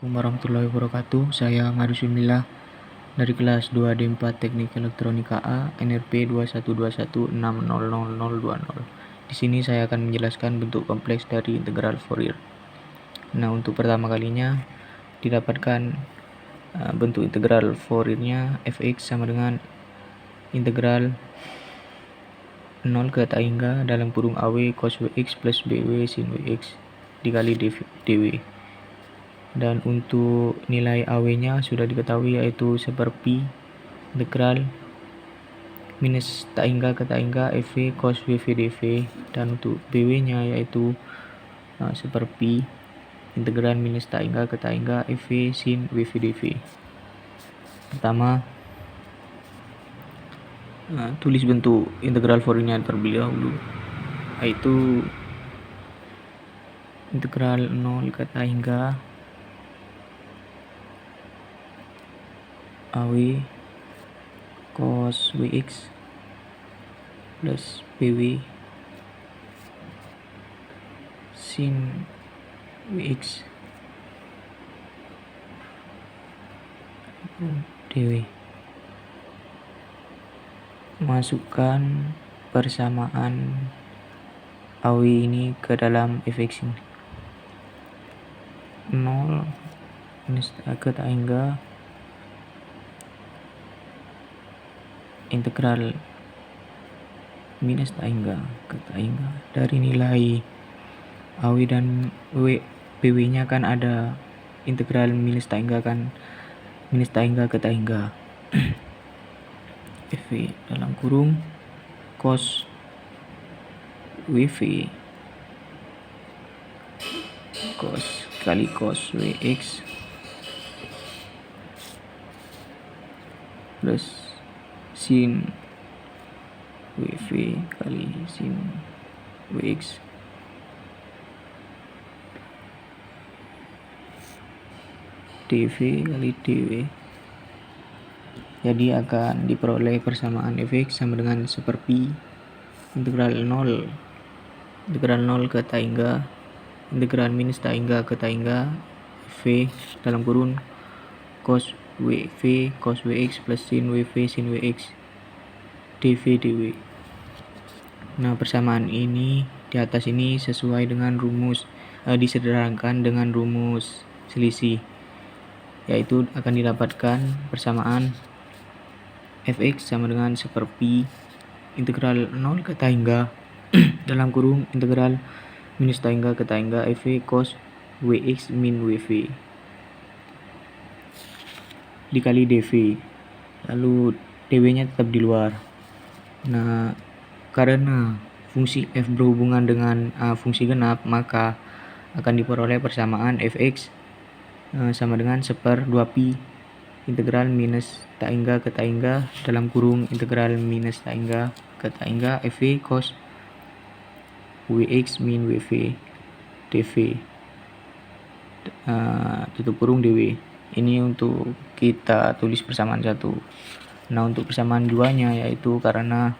Assalamualaikum warahmatullahi wabarakatuh. Saya Marusumillah dari kelas 2D4 Teknik Elektronika A, NRP 2121600020. Di sini saya akan menjelaskan bentuk kompleks dari integral Fourier. Nah, untuk pertama kalinya didapatkan bentuk integral Fourier-nya fx sama dengan integral 0 ke tak hingga dalam kurung AW cos Wx plus BW sin Wx dikali dW. Dan untuk nilai AW-nya sudah diketahui, yaitu 1/pi integral minus tak hingga ke tak hingga FV cos WV dV, dan untuk BW-nya yaitu 1/pi integral minus tak hingga ke tak hingga FV sin WV dV. Pertama, tulis bentuk integral Fourier-nya terlebih dahulu, yaitu integral 0 ke tak hingga AW cos Wx plus BW sin Wx dW. Masukkan persamaan AW ini ke dalam fx ini. 0 minus ke tak hingga integral minus tak hingga ke tak hingga dari nilai AW dan BW nya kan ada integral minus tak hingga ke tak hingga FV dalam kurung cos WV cos kali cos Wx plus sin WV kali sin Wx dV kali dW. Jadi akan diperoleh persamaan fx sama dengan 1/pi integral 0 ke tak hingga integral minus tak hingga ke tak hingga V dalam kurung cos WV cos Wx plus sin WV sin Wx dV dW. Nah, persamaan ini di atas ini sesuai dengan rumus disederhanakan dengan rumus selisih, yaitu akan didapatkan persamaan fx sama dengan 1/pi integral 0 ke tak hingga dalam kurung integral minus tak hingga ke tak hingga FV cos Wx min WV dikali dV, lalu dW nya tetap di luar. Nah, karena fungsi f berhubungan dengan fungsi genap, maka akan diperoleh persamaan fx sama dengan 1/2pi integral minus tak hingga ke tak hingga dalam kurung integral minus tak hingga ke tak hingga FV cos Wx min WV dV tutup kurung dW. Ini untuk kita tulis persamaan 1. Nah, untuk persamaan 2-nya yaitu karena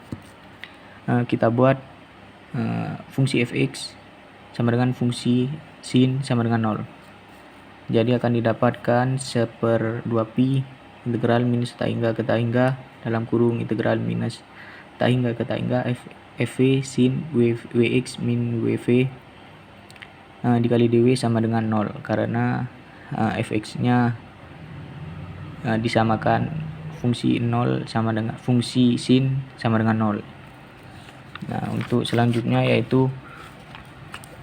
kita buat fungsi fx sama dengan fungsi sin sama dengan 0. Jadi akan didapatkan 1/2pi integral minus tak hingga ke tak hingga dalam kurung integral minus tak hingga ke tak hingga FV sin Wx min WV dikali dW sama dengan 0, karena fx nya disamakan fungsi 0 sama dengan fungsi sin sama dengan 0. Nah, untuk selanjutnya yaitu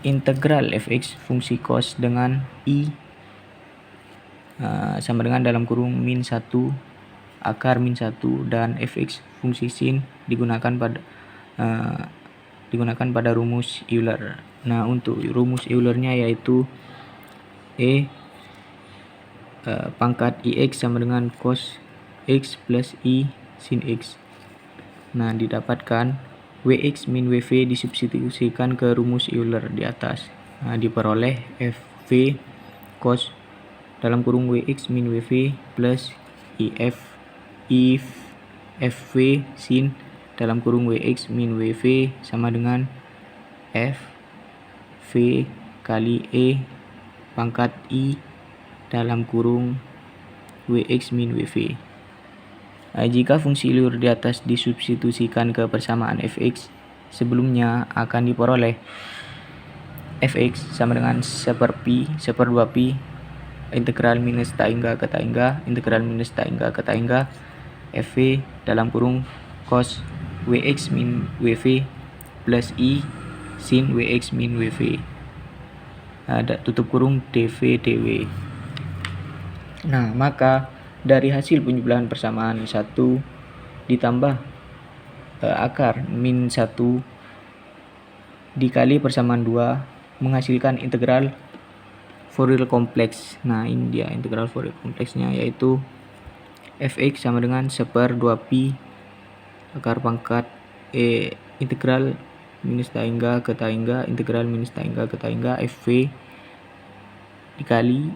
integral fx fungsi cos dengan i sama dengan dalam kurung min 1 akar min 1, dan fx fungsi sin digunakan pada rumus Euler. Nah, untuk rumus Euler-nya yaitu pangkat ix sama dengan cos x plus i sin x. Nah, didapatkan Wx min WV disubstitusikan ke rumus Euler di atas. Nah, diperoleh FV cos dalam kurung Wx min WV plus FV sin dalam kurung Wx min WV sama dengan F V kali E pangkat I dalam kurung Wx min Wv. Jika fungsi Euler di atas disubstitusikan ke persamaan fx, sebelumnya akan diperoleh fx sama dengan 1/pi, 1/2pi, integral minus tak hingga ke tak hingga, integral minus tak hingga ke tak hingga, fv dalam kurung cos Wx min Wv plus I sin Wx min Wv. Ada tutup kurung dv dw. Nah, maka dari hasil penjumlahan persamaan 1 ditambah akar min 1 dikali persamaan 2 menghasilkan integral Fourier kompleks. Nah, ini dia integral Fourier kompleksnya, yaitu fx sama dengan 1/2pi akar pangkat integral minus tak hingga ke tak hingga, integral minus tak hingga ke tak hingga, fv dikali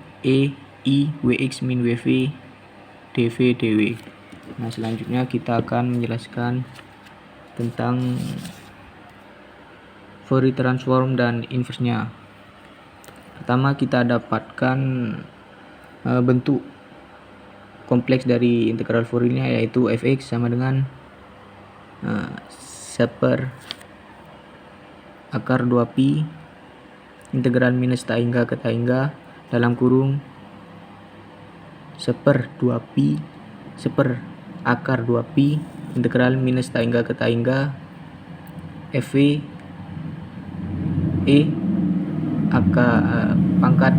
I Wx min Wv dv dw. Nah, selanjutnya kita akan menjelaskan tentang Fourier transform dan inverse-nya. Pertama, kita dapatkan bentuk kompleks dari integral Fourier-nya, yaitu fx sama dengan 1/2pi integral minus tak hingga ke tak hingga dalam kurung 1/2pi 1/2pi integral minus tak hingga ke tak hingga fv pangkat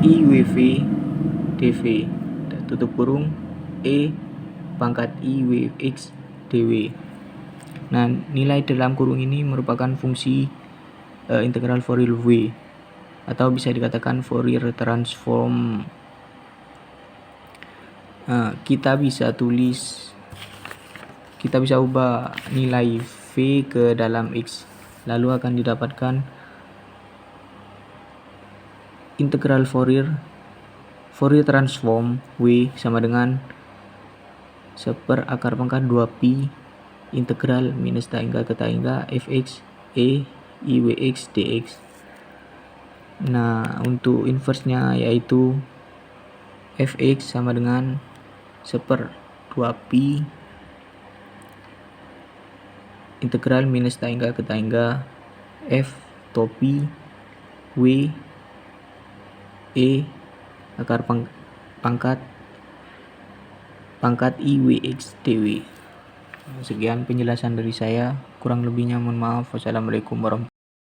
iwv dv tutup kurung pangkat iwx dw. Nah, nilai dalam kurung ini merupakan fungsi integral Fourier V, atau bisa dikatakan Fourier transform. Kita bisa ubah nilai V ke dalam X, lalu akan didapatkan integral Fourier transform W sama dengan 1/2pi integral minus tak hingga ke tak hingga fx iwx dx. Nah, untuk inverse-nya yaitu fx sama dengan 1/2pi integral minus tak hingga ke tak hingga f topi W akar pangkat iwx dw. Sekian penjelasan dari saya, kurang lebihnya mohon maaf. Wassalamualaikum warahmatullahi wabarakatuh.